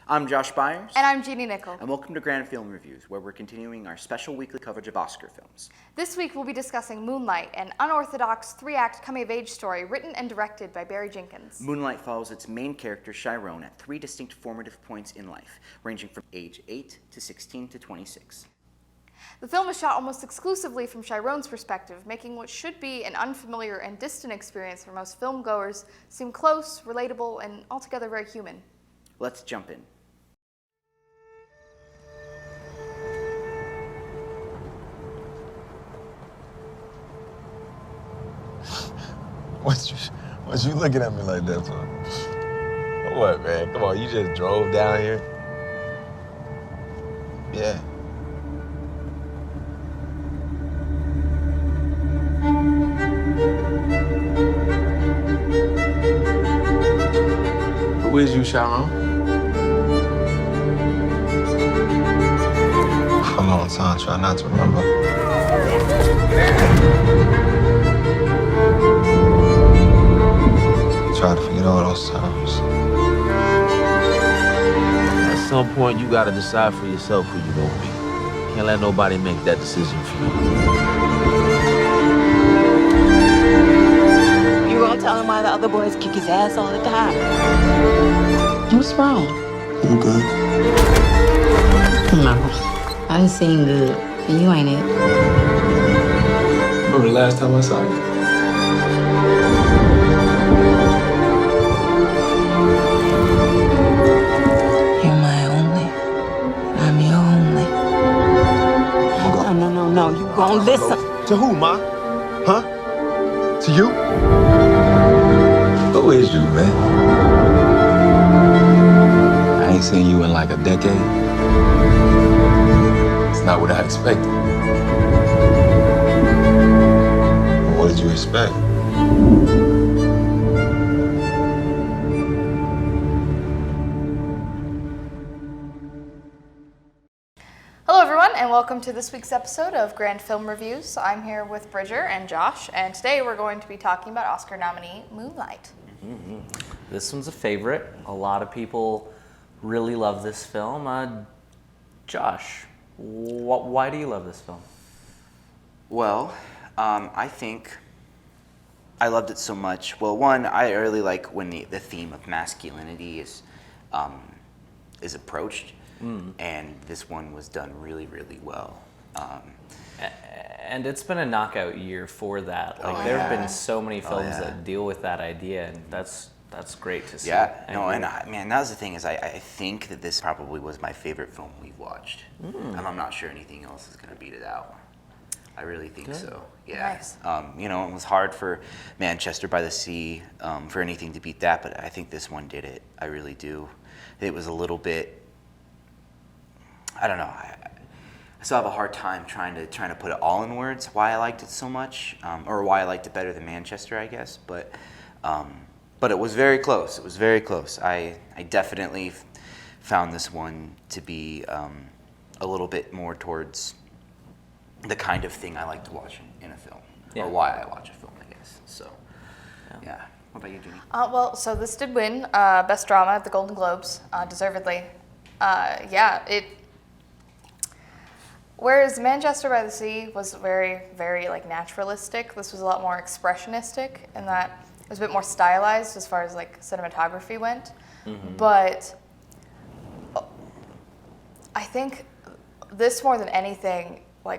I'm Josh Byers. And I'm Jeanie Nickel. And welcome to Grande Film Reviews, where we're continuing our special weekly coverage of Oscar films. This week we'll be discussing Moonlight, an unorthodox three-act coming-of-age story written and directed by Barry Jenkins. Moonlight follows its main character, Chiron, at three distinct formative points in life, ranging from age 8 to 16 to 26. The film is shot almost exclusively from Chiron's perspective, making what should be an unfamiliar and distant experience for most filmgoers seem close, relatable, and altogether very human. Let's jump in. What you looking at me like that for? What, man? Come on, you just drove down here? Yeah. Who is you, Chiron? For a long time, try not to remember. Try to forget all those times. At some point, you gotta decide for yourself who you gonna be. Can't let nobody make that decision for you. You gonna tell him why the other boys kick his ass all the time? What's wrong? I'm good. No, I done seen good. And you ain't it. Remember the last time I saw you? You're my only. I'm your only. No, you gon' listen. To who, Ma? Huh? To you? Who is you, man? I ain't seen you in like a decade. It's not what I expected. What did you expect? Hello everyone, and welcome to this week's episode of Grande Film Reviews. I'm here with Bridger and Josh, and today we're going to be talking about Oscar nominee Moonlight. Mm-hmm. This one's a favorite. A lot of people really love this film. Josh, why do you love this film? Well, I think I loved it so much. Well, one, I really like when the theme of masculinity is approached. And this one was done really, really well. And it's been a knockout year for that. Like there have been so many films that deal with that idea, and that's great to see. Yeah, man, that was the thing is I think that this probably was my favorite film we've watched. And I'm not sure anything else is going to beat it out. I really think so. Yeah. Nice. It was hard for Manchester by the Sea for anything to beat that, but I think this one did it. I really do. It was a little bit. I don't know. I still have a hard time trying to put it all in words why I liked it so much, or why I liked it better than Manchester, I guess. But it was very close. It was very close. I definitely found this one to be a little bit more towards the kind of thing I like to watch in a film, or why I watch a film, I guess. So, yeah. What about you, Jeanie? So this did win Best Drama at the Golden Globes, deservedly. Whereas Manchester by the Sea was very, very like naturalistic, this was a lot more expressionistic in that it was a bit more stylized as far as like cinematography went. But I think this more than anything, I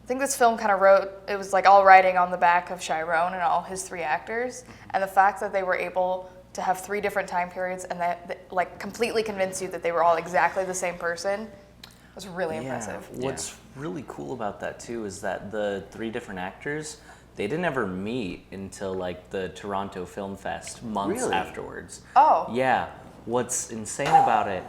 think this film kind of it was like all riding on the back of Chiron and all his three actors, and the fact that they were able to have three different time periods and that like completely convince you that they were all exactly the same person was really impressive. What's really cool about that too is that the three different actors, they didn't ever meet until like the Toronto Film Fest months afterwards. Oh. Yeah. What's insane about it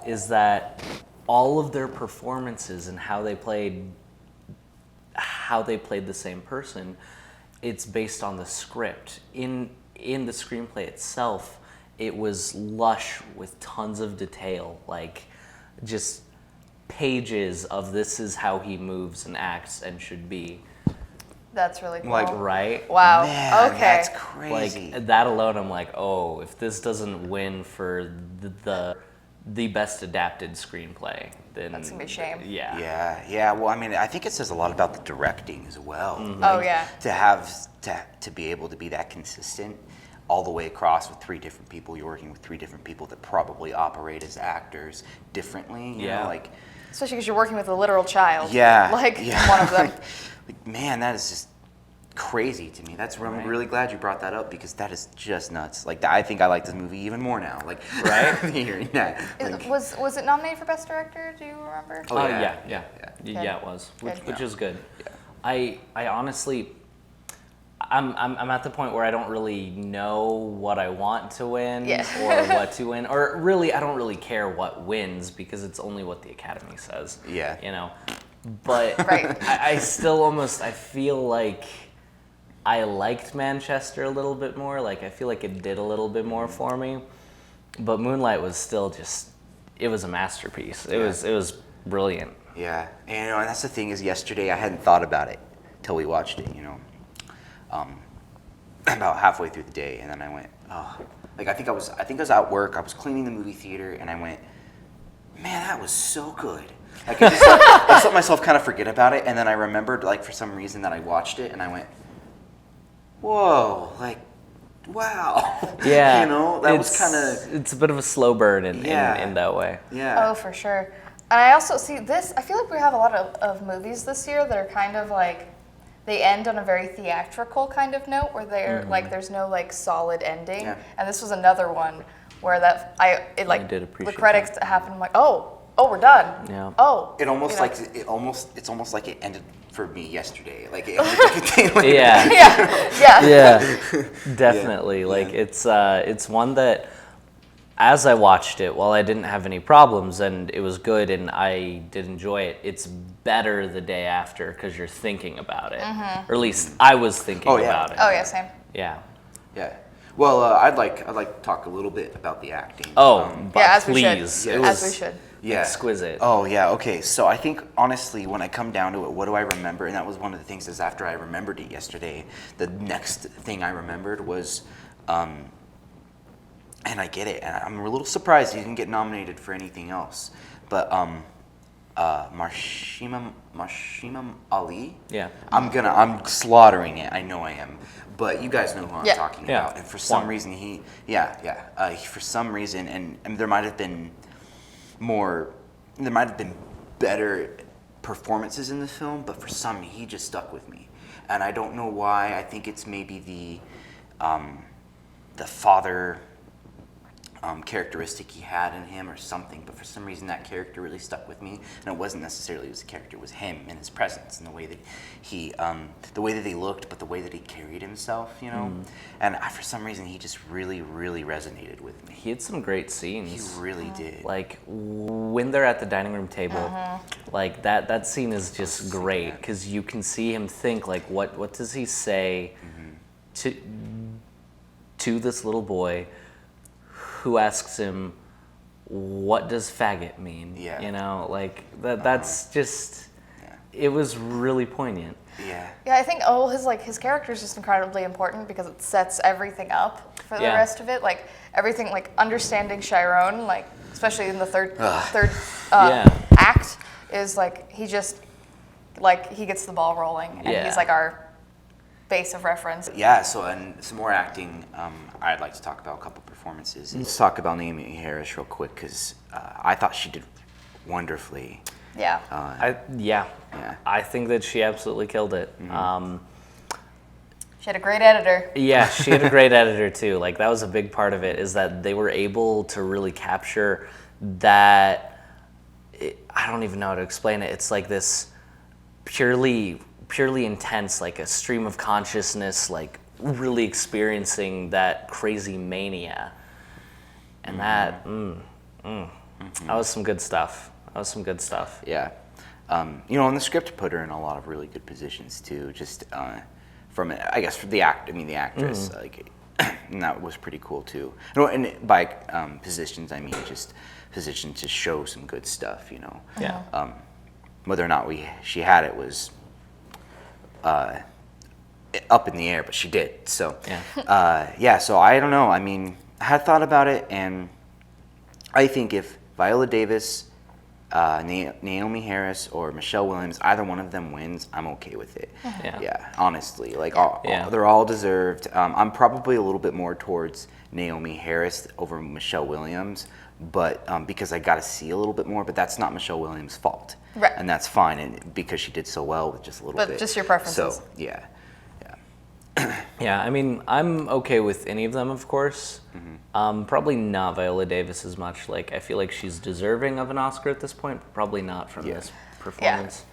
is that all of their performances and how they played the same person, it's based on the script. In the screenplay itself, it was lush with tons of detail, like just pages of this is how he moves and acts and should be. That's really cool. Right? Wow. Man, okay. that's crazy. Like that alone, I'm like, oh, if this doesn't win for the the best adapted screenplay. Then That's gonna be a shame. Yeah. Yeah. Well, I mean, I think it says a lot about the directing as well. Oh, yeah. To be able to be that consistent all the way across with 3 different people. You're working with 3 different people that probably operate as actors differently. You know, like. Especially because you're working with a literal child. Yeah. Like yeah. one of them. Like, man, that is just crazy to me. I'm really glad you brought that up because that is just nuts. Like, I think I like this movie even more now. Like, right? Hearing that. Like, Was it nominated for Best Director? Do you remember? Oh, Yeah, Good. it was, which Good. is good. Yeah. I honestly, I'm at the point where I don't really know what I want to win or what to win, or really I don't really care what wins because it's only what the Academy says. Yeah. You know, but Right. I still I feel like I liked Manchester a little bit more. Like I feel like it did a little bit more for me, but Moonlight was still it was a masterpiece. It was brilliant. Yeah, and and that's the thing is, yesterday I hadn't thought about it till we watched it. About halfway through the day, and then I went, oh, like I think I was at work. I was cleaning the movie theater, and I went, man, that was so good. Like I just let myself kind of forget about it, and then I remembered, like for some reason, that I watched it, and I went, whoa, like, wow. Yeah, that was kind of. It's a bit of a slow burn in that way. Yeah. Oh, for sure. And I also see this. I feel like we have a lot of movies this year that are kind of like they end on a very theatrical kind of note, where they're like there's no like solid ending. Yeah. And this was another one where it did the appreciate credits happened. I'm like, oh, we're done. Yeah. Oh. It almost you know. it's almost like it ended for me yesterday. Like it ended like a day later. Yeah. Yeah. Yeah, definitely. Yeah. Like it's one that, as I watched it, while I didn't have any problems and it was good and I did enjoy it, it's better the day after because you're thinking about it, or at least I was thinking about it. Oh yeah, same. Yeah. Yeah. Well, I'd like to talk a little bit about the acting. Oh, but Yeah, as we should. please. Yeah. It As was we should. Yeah. exquisite. Oh yeah. Okay. So I think honestly, when I come down to it, what do I remember? And that was one of the things. Is after I remembered it yesterday, the next thing I remembered was, and I get it. And I'm a little surprised he didn't get nominated for anything else. But Marshima Ali. Yeah. I'm slaughtering it. I know I am. But you guys know who I'm Yeah. talking Yeah. about. And for some One. reason for some reason, and there might have been better performances in the film, but for some, he just stuck with me. And I don't know why. I think it's maybe the father characteristic he had in him or something, but for some reason that character really stuck with me, and it wasn't necessarily his character, it was him and his presence and the way that he the way that he looked, but the way that he carried himself, and for some reason he just really resonated with me. He had some great scenes. He really did. Like when they're at the dining room table, like that scene is just great because you can see him think like, what does he say to this little boy who asks him, what does faggot mean? Yeah. Like that's just, it was really poignant. Yeah. Yeah, I think his character is just incredibly important because it sets everything up for the rest of it. Like everything, like understanding Chiron, like especially in the third act, is like he just like he gets the ball rolling and he's like our base of reference. Yeah. So and some more acting. I'd like to talk about a couple performances. Let's talk about Naomi Harris real quick because I thought she did wonderfully. Yeah. I think that she absolutely killed it. She had a great editor. Yeah, she had a great editor too. Like that was a big part of it, is that they were able to really capture that. I don't even know how to explain it. It's like this purely intense, like a stream of consciousness, like really experiencing that crazy mania, and that was some good stuff. Yeah. And the script put her in a lot of really good positions too. Just from the actress, like, and that was pretty cool too. And by positions, I mean just positioned to show some good stuff. Yeah. Whether or not she had it was up in the air, but she did. So So I don't know. I mean, I had thought about it, and I think if Viola Davis, Naomi Harris, or Michelle Williams, either one of them wins, I'm okay with it. Yeah. Honestly, like Yeah. they're all deserved. I'm probably a little bit more towards Naomi Harris over Michelle Williams, but because I got to see a little bit more, but that's not Michelle Williams' fault. Right. And that's fine, and because she did so well with just a little bit. But just your preferences. So, yeah. Yeah, I mean, I'm okay with any of them, of course. Probably not Viola Davis as much. Like, I feel like she's deserving of an Oscar at this point, but probably not from this performance.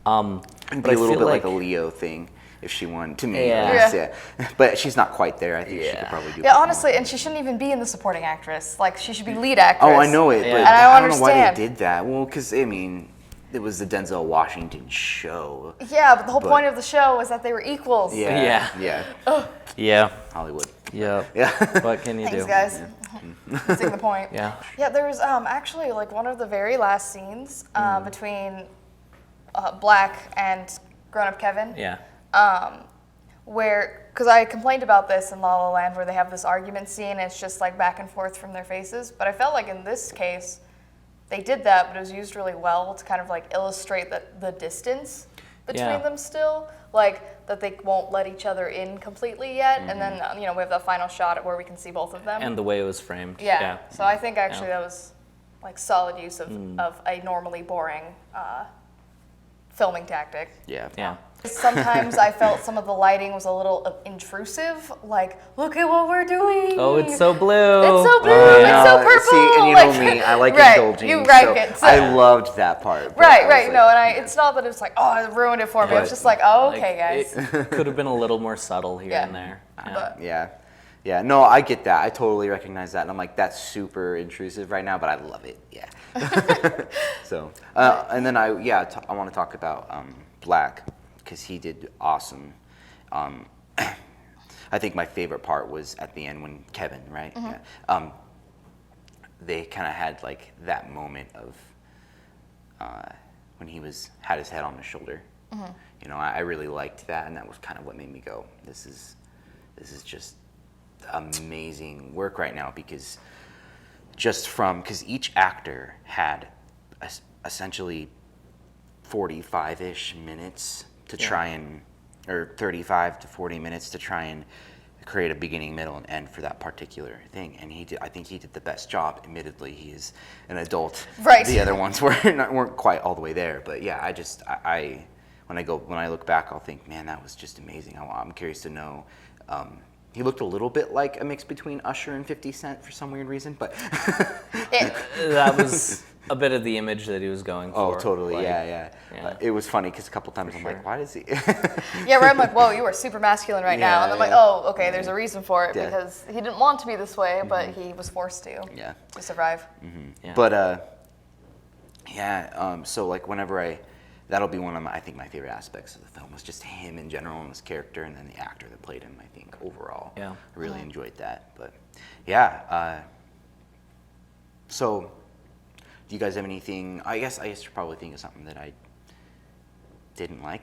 It'd But be I a little feel bit like a like- Leo thing if she won, to me. Yeah. At least, yeah. But she's not quite there. I think she could probably do Yeah, more. honestly, and she shouldn't even be in the supporting actress. Like, she should be lead actress. Oh, I know it, Yeah. but And I don't I don't know why understand. they did that. Well, because, I mean, it was the Denzel Washington show. Yeah, but the whole But- point of the show was that they were equals. Yeah. Yeah. Yeah. Yeah. Hollywood. Yeah. Yeah. What can you Thanks, do? guys. Missing the point. Yeah. Yeah, there was actually like one of the very last scenes between Black and grown-up Kevin. Yeah. Where, because I complained about this in La La Land, where they have this argument scene, and it's just like back and forth from their faces. But I felt like in this case, they did that, but it was used really well to kind of like illustrate the distance between Yeah. them still, like that they won't let each other in completely yet. And then we have that final shot where we can see both of them. And the way it was framed. yeah. So I think actually Yeah. that was like solid use of a normally boring filming tactic. Yeah. Yeah. Sometimes I felt some of the lighting was a little intrusive, like, look at what we're doing. Oh, it's so blue. It's so blue, Yeah. it's so purple. See, and you know me, I like right, indulging. you like so it. So, I loved that part. but right, I was right. like, No, and it's not that it's like, oh, it ruined it for me. It's just like, oh, okay, guys. It could have been a little more subtle here Yeah. and there. Yeah. But Yeah. Yeah, no, I get that. I totally recognize that. And I'm like, that's super intrusive right now, but I love it. Yeah. So, and then I want to talk about Black, because he did awesome. I think my favorite part was at the end when Kevin, right? Yeah. They kind of had like that moment of when he had his head on his shoulder. You know, I really liked that, and that was kind of what made me go, this is just amazing work right now, because each actor had essentially 45-ish minutes to try and, or 35 to 40 minutes to try and create a beginning, middle, and end for that particular thing. And I think he did the best job. Admittedly, he is an adult. Right. The other ones weren't quite all the way there. But yeah, when I look back, I'll think, man, that was just amazing. I'm curious to know. He looked a little bit like a mix between Usher and 50 Cent for some weird reason, but That was a bit of the image that he was going for. oh, totally, Like, yeah. It was funny because a couple times I'm sure. like, why does he? yeah, where I'm like, whoa, you are super masculine right now. And I'm like, Yeah. oh, okay, there's a reason for it, Yeah. because he didn't want to be this way, but he was forced to Yeah. survive. Yeah. But so like whenever that'll be one of I think my favorite aspects of the film was just him in general and his character, and then the actor that played him. I think overall, Yeah. I really enjoyed that. But yeah, so do you guys have anything? I guess you're probably thinking of something that I didn't like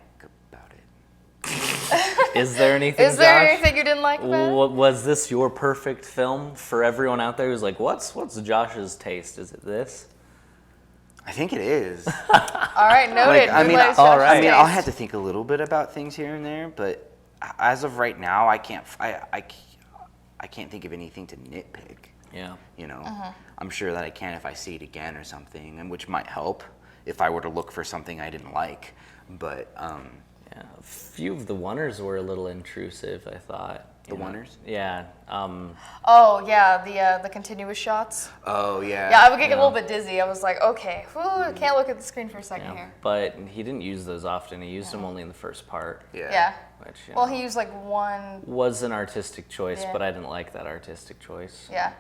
about it. Is there anything, Is there Josh? anything you didn't like about it? Was this your perfect film for everyone out there who's like, what's Josh's taste? Is it this? I think it is. All right, noted. I mean, Realize all Josh's right. I mean, I'll taste. have to think a little bit about things here and there, but as of right now, I can't think of anything to nitpick. Yeah. You know, I'm sure that I can if I see it again or something, and which might help if I were to look for something I didn't like. But Yeah. A few of the oneers were a little intrusive, I thought. The You know? oneers? Yeah. Oh yeah, the continuous shots. oh yeah, Yeah, I would get Yeah. a little bit dizzy. I was like, okay, I can't look at the screen for a second Yeah. here. But he didn't use those often. He used them only in the first part, Yeah. which Well, he used like one. was an artistic choice, Yeah. but I didn't like that artistic choice. Yeah.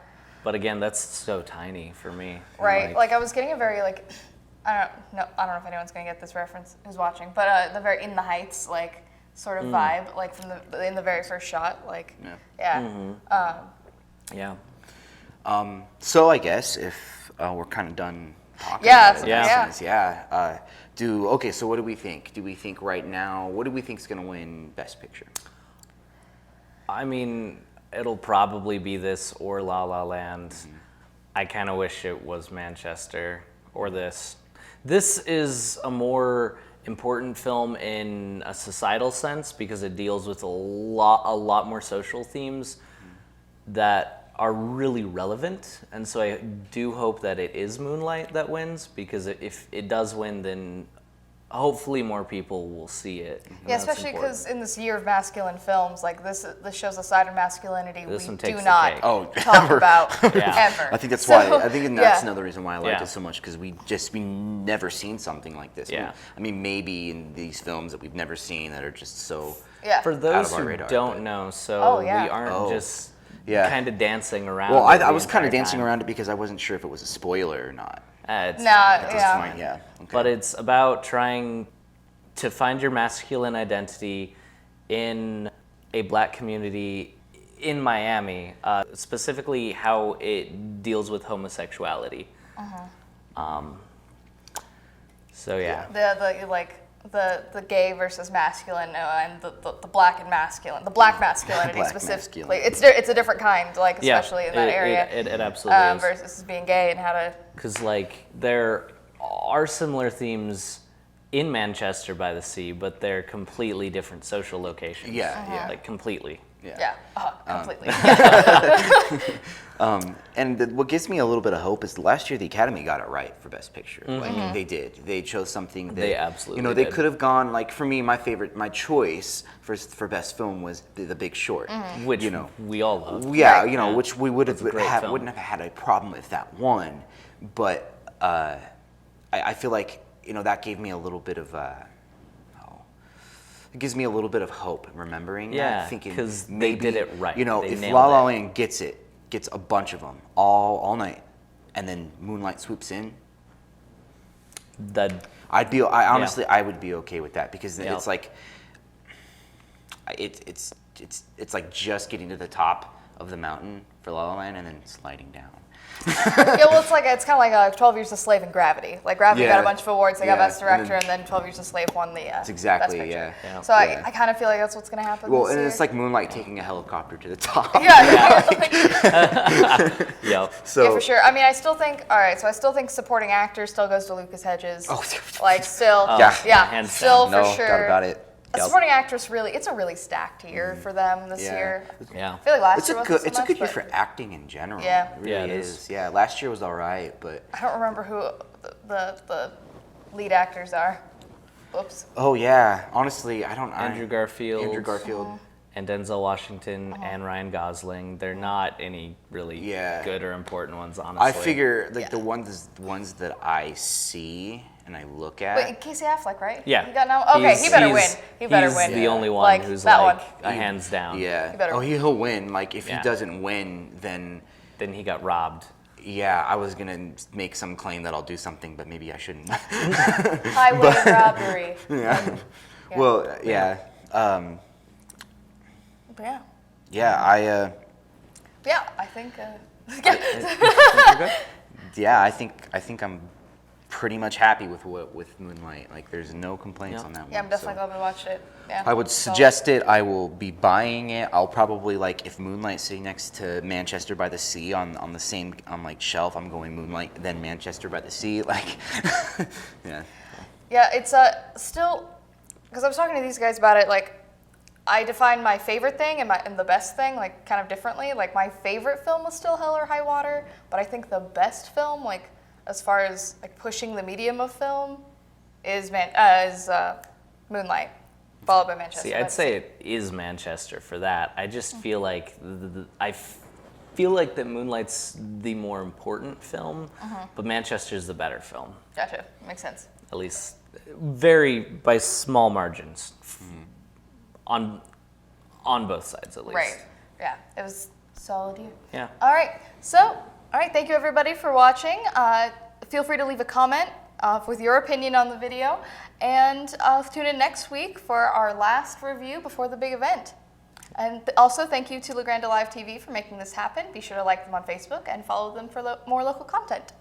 But again, that's so tiny for me. Right. Like I was getting a very like, I don't know if anyone's gonna get this reference who's watching, but the very In the Heights like sort of vibe, like from in the very first shot, like yeah. Yeah. So I guess if we're kind of done talking, Yeah, about it, yeah. in a sense, So what do we think? Do we think right now? What do we think is going to win Best Picture? I mean, it'll probably be this or La La Land. I kind of wish it was Manchester or this. This is a more important film in a societal sense because it deals with a lot more social themes that are really relevant. And so I do hope that it is Moonlight that wins, because if it does win, then hopefully more people will see it. And Yeah, that's especially important. because in this year of masculine films, like this shows a side of masculinity This we one do takes the not cake. talk ever. about Yeah. ever. I think that's So, why. I think that's yeah. another reason why I liked Yeah. it so much, because we never seen something like this. Yeah. I mean, maybe in these films that we've never seen that are just so. Yeah. For those of our who radar, don't but- know, so Oh, yeah. we aren't Oh, just yeah. kind of dancing around. Well, it I the was kind of entire dancing time. around it because I wasn't sure if it was a spoiler or not. It's, Nah, At this yeah. point, yeah. Okay. But it's about trying to find your masculine identity in a black community in Miami, specifically how it deals with homosexuality. So yeah. The gay versus masculine and the black and masculine, the black masculinity Black specifically. masculine. It's a different kind, like Yeah, especially in that area. It absolutely is. Versus being gay and how to. Because like there are similar themes in Manchester by the Sea, but they're completely different social locations. Yeah, yeah. Like completely. Yeah. Completely. And what gives me a little bit of hope is last year the Academy got it right for Best Picture. Like they did. They chose something that They absolutely they did. could have gone, like, for me, my choice for Best Film was The Big Short. Which we all love. Yeah, Right. which we would have It's a great film. wouldn't have had a problem if that won, but I feel like that gave me a little bit of it gives me a little bit of hope remembering Yeah, that, thinking 'cause they maybe, did it right. They if nailed La La it. Land gets a bunch of them all night, and then Moonlight swoops in, I honestly I would be okay with that, because Yeah. it's like it's like just getting to the top of the mountain for La La Land and then sliding down. Yeah, well, it's kind of like 12 Years a Slave and Gravity. Like Gravity got Yeah. a bunch of awards. They got Yeah, Best and Director, then- and then 12 Years a Slave won the That's exactly, Best Picture. Yeah. So Yeah. I kind of feel like that's what's going to happen Well, this and year. it's like Moonlight taking a helicopter to the top. Yeah, Yep. So yeah, for sure. I mean, I still think supporting actor still goes to Lucas Hedges. Oh, like still, Yeah. hands still down. for no sure. doubt about it. A supporting actress it's a really stacked year for them this Yeah. year. Yeah. I feel like last It's year a wasn't good so it's a much, good year but for acting in general. Yeah. It really Yeah, it is. is. Yeah, last year was all right, but I don't remember who the lead actors are. Whoops. oh yeah, honestly, Andrew Garfield. Andrew Garfield. And Denzel Washington and Ryan Gosling. They're not any really Yeah. good or important ones, honestly. I figure like the ones that I see and I look at. Wait, Casey Affleck, right? Yeah. He got okay, he better win. He better he's win. the only one Like, who's that like one. a hands down. Yeah. He better win. He'll win. Like if Yeah. he doesn't win, then Then he got robbed. yeah, I was gonna make some claim that I'll do something, but maybe I shouldn't. Highway robbery. yeah. Well, yeah. But yeah. Yeah, Yeah, I think. yeah, I think I'm pretty much happy with Moonlight. Like, there's no complaints Yeah. on that one. Yeah, I'm definitely so. glad we watched it. Yeah. I would suggest it. I will be buying it. I'll probably, like, if Moonlight's sitting next to Manchester by the Sea on the same shelf, I'm going Moonlight, then Manchester by the Sea. Like, yeah. Yeah, it's still because I was talking to these guys about it. Like, I define my favorite thing and the best thing like kind of differently. Like, my favorite film was still Hell or High Water, but I think the best film, like as far as like pushing the medium of film, is Moonlight, followed by Manchester. See, by I'd the say Sea. it is Manchester for that. I just feel like feel like that Moonlight's the more important film, but Manchester's the better film. Gotcha. Makes sense. At least very by small margins. On both sides, at least. Right. Yeah. It was solid year. Yeah. All right. Thank you everybody for watching. Feel free to leave a comment with your opinion on the video, and tune in next week for our last review before the big event. And also thank you to La Grande Live TV for making this happen. Be sure to like them on Facebook and follow them for more local content.